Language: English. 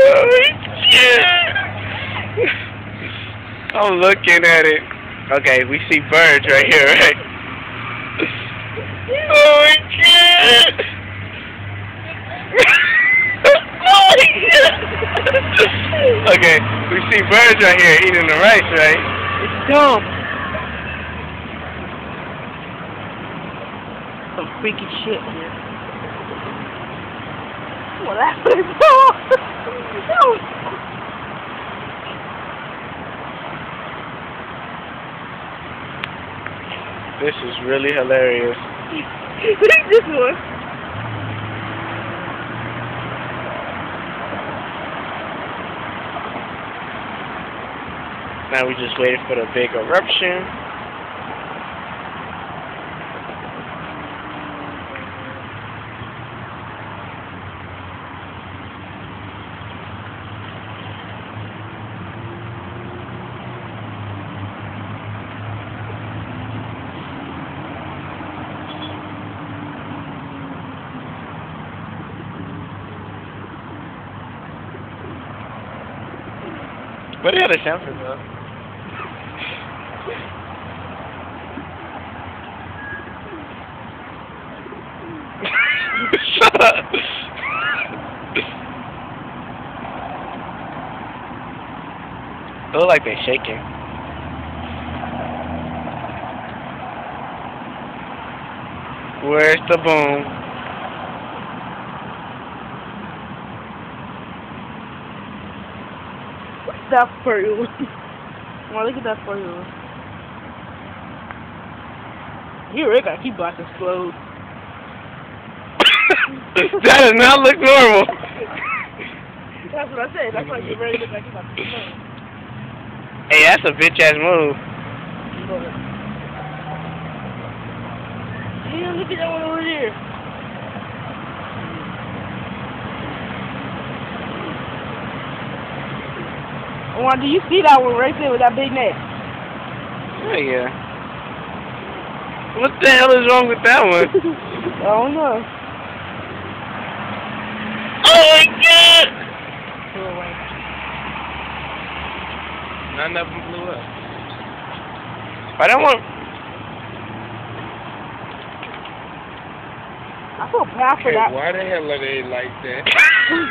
Oh, shit. I'm looking at it. Okay, we see birds right here, right? Oh, shit. Oh, shit. Okay, we see birds right here eating the rice, right? It's dumb. Some freaky shit here. Well, that's what it's called. This is really hilarious. Take this one. Now we just waiting for the big eruption. What the hell is Sanford though? Shut up! They look like they're shaking. Where's the boom? That's for you. Well, look at that for you. You really gotta keep about to explode. That does not look normal. That's what I said. That's why you really look like you about to explode. Hey, that's a bitch ass move. Yeah, look at that one over there. Well, do you see that one right there with that big neck? Oh yeah. What the hell is wrong with that one? I don't know. Oh my god! None of them blew up. I don't want. I feel bad for that. Why the hell are they like that?